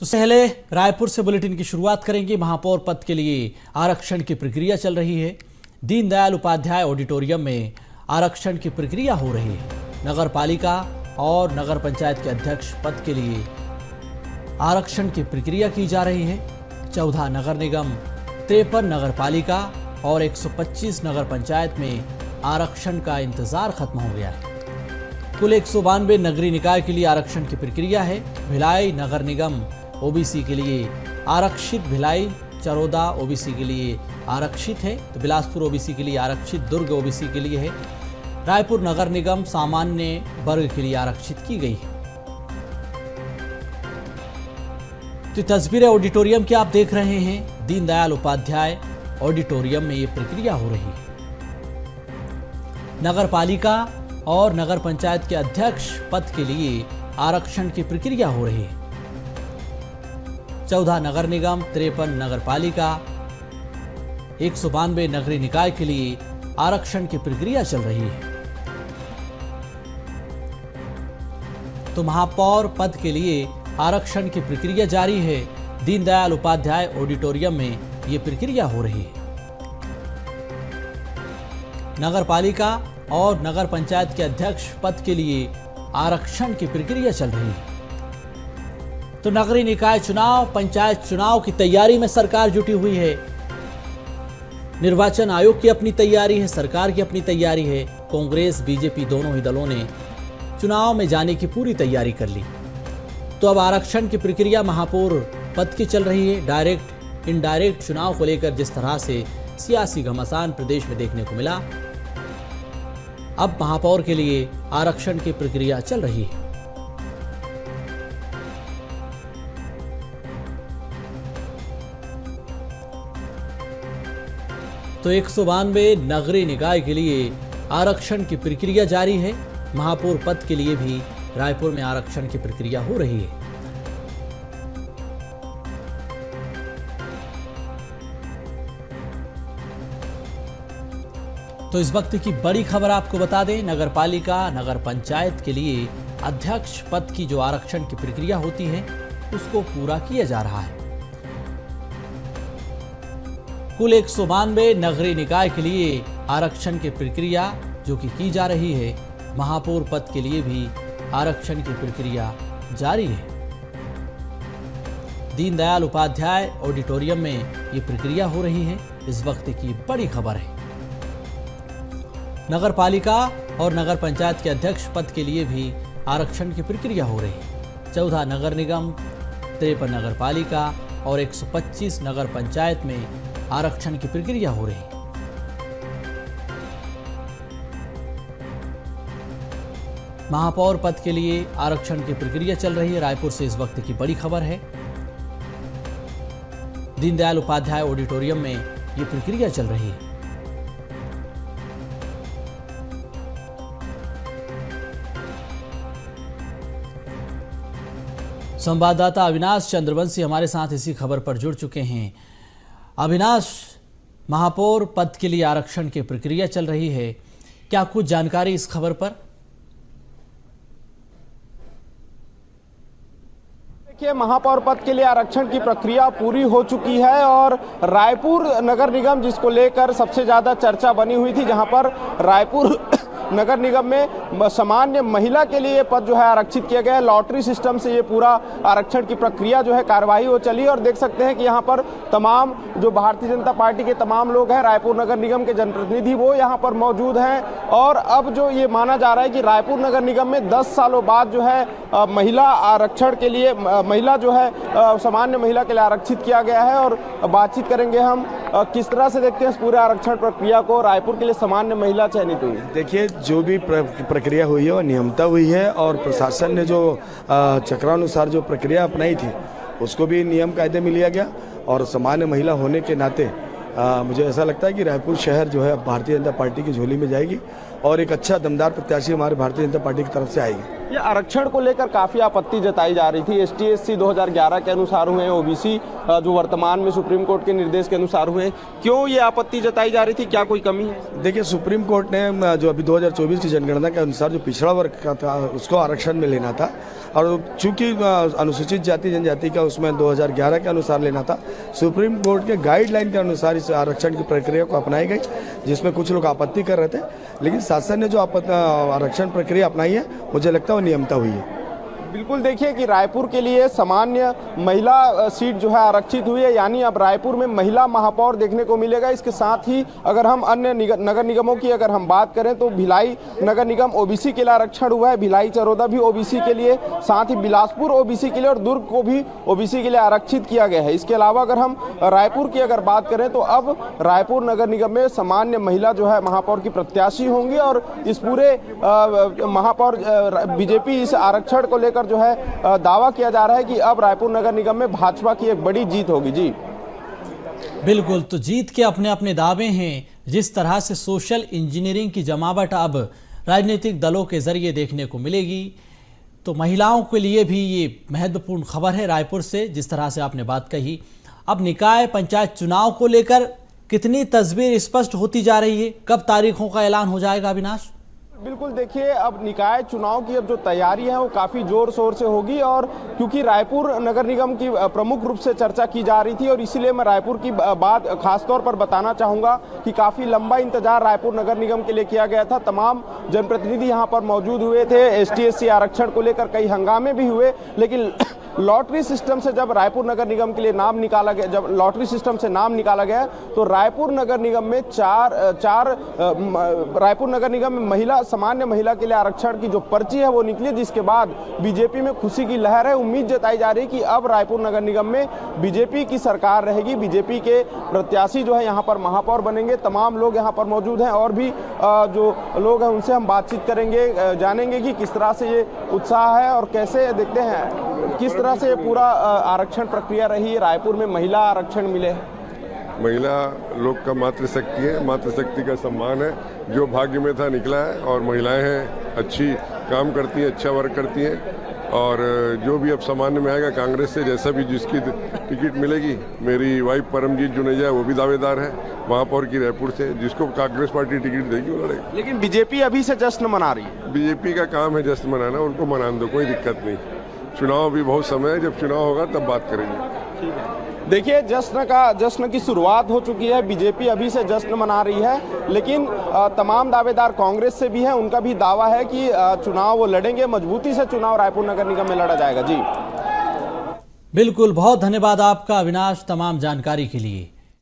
तो पहले रायपुर से बुलेटिन की शुरुआत करेंगे। महापौर पद के लिए आरक्षण की प्रक्रिया चल रही है। दीनदयाल उपाध्याय ऑडिटोरियम में आरक्षण की प्रक्रिया हो रही है। नगर पालिका और नगर पंचायत के अध्यक्ष पद के लिए आरक्षण की प्रक्रिया की जा रही है। 14 नगर निगम, 53 नगर पालिका और 125 नगर पंचायत में आरक्षण का इंतजार खत्म हो गया है। कुल 192 नगरीय निकाय के लिए आरक्षण की प्रक्रिया है। भिलाई नगर निगम ओबीसी के लिए आरक्षित, भिलाई चरोदा ओबीसी के लिए आरक्षित है, तो बिलासपुर ओबीसी के लिए आरक्षित, दुर्ग ओबीसी के लिए है। रायपुर नगर निगम सामान्य वर्ग के लिए आरक्षित की गई है। तो तस्वीरें ऑडिटोरियम की आप देख रहे हैं। दीनदयाल उपाध्याय ऑडिटोरियम में ये प्रक्रिया हो रही है। नगर पालिका और नगर पंचायत के अध्यक्ष पद के लिए आरक्षण की प्रक्रिया हो रही है। 14 नगर निगम, 53 नगर पालिका, 192 नगरीय निकाय के लिए आरक्षण की प्रक्रिया चल रही है। तो महापौर पद के लिए आरक्षण की प्रक्रिया जारी है। दीनदयाल उपाध्याय ऑडिटोरियम में यह प्रक्रिया हो रही है। नगर पालिका और नगर पंचायत के अध्यक्ष पद के लिए आरक्षण की प्रक्रिया चल रही है। तो नगरीय निकाय चुनाव, पंचायत चुनाव की तैयारी में सरकार जुटी हुई है। निर्वाचन आयोग की अपनी तैयारी है, सरकार की अपनी तैयारी है। कांग्रेस, बीजेपी दोनों ही दलों ने चुनाव में जाने की पूरी तैयारी कर ली। तो अब आरक्षण की प्रक्रिया महापौर पद की चल रही है। डायरेक्ट, इनडायरेक्ट चुनाव को लेकर जिस तरह से सियासी घमासान प्रदेश में देखने को मिला, अब महापौर के लिए आरक्षण की प्रक्रिया चल रही है। तो 192 नगरीय निकाय के लिए आरक्षण की प्रक्रिया जारी है। महापौर पद के लिए भी रायपुर में आरक्षण की प्रक्रिया हो रही है। तो इस वक्त की बड़ी खबर आपको बता दें, नगर पालिका, नगर पंचायत के लिए अध्यक्ष पद की जो आरक्षण की प्रक्रिया होती है उसको पूरा किया जा रहा है। कुल 192 नगरीय निकाय के लिए आरक्षण की प्रक्रिया जो कि जा रही है। महापौर पद के लिए भी आरक्षण की प्रक्रिया जारी है। दीनदयाल उपाध्याय ऑडिटोरियम में ये प्रक्रिया हो रही है। इस वक्त की बड़ी खबर है। नगर पालिका और नगर पंचायत के अध्यक्ष पद के लिए भी आरक्षण की प्रक्रिया हो रही है। 14 नगर निगम, 53 नगर पालिका और 125 नगर पंचायत में आरक्षण की प्रक्रिया हो रही है। महापौर पद के लिए आरक्षण की प्रक्रिया चल रही है। रायपुर से इस वक्त की बड़ी खबर है। दीनदयाल उपाध्याय ऑडिटोरियम में यह प्रक्रिया चल रही है। संवाददाता अविनाश चंद्रवंशी हमारे साथ इसी खबर पर जुड़ चुके हैं। अविनाश, महापौर पद के लिए आरक्षण की प्रक्रिया चल रही है, क्या कुछ जानकारी इस खबर पर? देखिए, महापौर पद के लिए आरक्षण की प्रक्रिया पूरी हो चुकी है और रायपुर नगर निगम जिसको लेकर सबसे ज्यादा चर्चा बनी हुई थी, जहां पर रायपुर नगर निगम में सामान्य महिला के लिए पद जो है आरक्षित किया गया है। लॉटरी सिस्टम से ये पूरा आरक्षण की प्रक्रिया जो है कार्यवाही हो चली और देख सकते हैं कि यहाँ पर तमाम जो भारतीय जनता पार्टी के तमाम लोग हैं, रायपुर नगर निगम के जनप्रतिनिधि, वो यहाँ पर मौजूद हैं। और अब जो ये माना जा रहा है कि रायपुर नगर निगम में 10 सालों बाद जो है महिला आरक्षण के लिए, महिला जो है सामान्य महिला के लिए आरक्षित किया गया है। और बातचीत करेंगे हम किस तरह से देखते हैं इस पूरे आरक्षण प्रक्रिया को। रायपुर के लिए सामान्य महिला चयनित हुई। देखिए, जो भी प्रक्रिया हुई है वो नियमता हुई है और प्रशासन ने जो चक्रानुसार जो प्रक्रिया अपनाई थी उसको भी नियम कायदे में लिया गया। और सामान्य महिला होने के नाते मुझे ऐसा लगता है कि रायपुर शहर जो है भारतीय जनता पार्टी की झोली में जाएगी और एक अच्छा दमदार प्रत्याशी हमारे भारतीय जनता पार्टी की तरफ से आएगी। ये आरक्षण को लेकर काफी आपत्ति जताई जा रही थी। ST/SC 2011 के अनुसार हुए, OBC जो वर्तमान में सुप्रीम कोर्ट के निर्देश के अनुसार हुए, क्यों ये आपत्ति जताई जा रही थी, क्या कोई कमी है? देखिए, सुप्रीम कोर्ट ने जो अभी 2024 की जनगणना के अनुसार जो पिछड़ा वर्ग का था उसको आरक्षण में लेना था, और चूंकि अनुसूचित जाति जनजाति का उसमें 2011 के अनुसार लेना था, सुप्रीम कोर्ट के गाइडलाइन के अनुसार इस आरक्षण की प्रक्रिया को अपनाई गई, जिसमें कुछ लोग आपत्ति कर रहे थे, लेकिन शासन ने जो आरक्षण प्रक्रिया अपनाई है मुझे लगता है वो नियमता हुई है। बिल्कुल, देखिए कि रायपुर के लिए सामान्य महिला सीट जो है आरक्षित हुई है, यानी अब रायपुर में महिला महापौर देखने को मिलेगा। इसके साथ ही अगर हम अन्य नगर निगमों की अगर हम बात करें तो भिलाई नगर निगम OBC के लिए आरक्षण हुआ है, भिलाई चरोदा भी OBC के लिए, साथ ही बिलासपुर OBC के लिए और दुर्ग को भी OBC के लिए आरक्षित किया गया है। इसके अलावा अगर हम रायपुर की अगर बात करें तो अब रायपुर नगर निगम में सामान्य महिला जो है महापौर की प्रत्याशी होंगी, और इस पूरे महापौर BJP इस आरक्षण को लेकर जो है दावा किया जा रहा है कि अब रायपुर नगर निगम में भाजपा की एक बड़ी जीत होगी। जी बिल्कुल, तो जीत के अपने अपने दावे हैं। जिस तरह से सोशल इंजीनियरिंग की जमावट अब राजनीतिक दलों के जरिए देखने को मिलेगी, तो महिलाओं के लिए भी ये महत्वपूर्ण खबर है रायपुर से। जिस तरह से आपने बात कही, अब निकाय पंचायत चुनाव को लेकर कितनी तस्वीर स्पष्ट होती जा रही है, कब तारीखों का ऐलान हो जाएगा अविनाश? बिल्कुल, देखिए अब निकाय चुनाव की अब जो तैयारी है वो काफ़ी जोर शोर से होगी, और क्योंकि रायपुर नगर निगम की प्रमुख रूप से चर्चा की जा रही थी, और इसीलिए मैं रायपुर की बात खासतौर पर बताना चाहूँगा कि काफ़ी लंबा इंतजार रायपुर नगर निगम के लिए किया गया था। तमाम जनप्रतिनिधि यहाँ पर मौजूद हुए थे। ST/SC आरक्षण को लेकर कई हंगामे भी हुए, लेकिन लॉटरी सिस्टम से जब रायपुर नगर निगम के लिए नाम निकाला गया, जब लॉटरी सिस्टम से नाम निकाला गया तो रायपुर नगर निगम में रायपुर नगर निगम में सामान्य महिला के लिए आरक्षण की जो पर्ची है वो निकली, जिसके बाद BJP में खुशी की लहर है। उम्मीद जताई जा रही है कि अब रायपुर नगर निगम में BJP की सरकार रहेगी, BJP के प्रत्याशी जो है यहाँ पर महापौर बनेंगे। तमाम लोग यहाँ पर मौजूद हैं, और भी जो लोग हैं उनसे हम बातचीत करेंगे, जानेंगे कि किस तरह से ये उत्साह है और कैसे देखते हैं किस तरह से पूरा आरक्षण प्रक्रिया रही है। रायपुर में महिला आरक्षण मिले, महिला लोग का मातृशक्ति है, मातृशक्ति का सम्मान है, जो भाग्य में था निकला है, और महिलाएं हैं अच्छी काम करती हैं, अच्छा वर्क करती हैं, और जो भी अब सामान्य में आएगा कांग्रेस से, जैसा भी जिसकी टिकट मिलेगी, मेरी वाइफ परमजीत जुनेजा वो भी दावेदार है महापौर की रायपुर से, जिसको कांग्रेस पार्टी टिकट देगी वो लड़ेगी। लेकिन BJP अभी से जश्न मना रही है। BJP का काम है जश्न मनाना, उनको मनाने दो, कोई दिक्कत नहीं। चुनाव भी बहुत समय है, जब चुनाव होगा तब बात करेंगे। देखिए, जश्न की शुरुआत हो चुकी है। BJP अभी से जश्न मना रही है, लेकिन तमाम दावेदार कांग्रेस से भी हैं, उनका भी दावा है कि चुनाव वो लड़ेंगे, मजबूती से चुनाव रायपुर नगर निगम में लड़ा जाएगा। जी बिल्कुल, बहुत धन्यवाद आपका अविनाश तमाम जानकारी के लिए।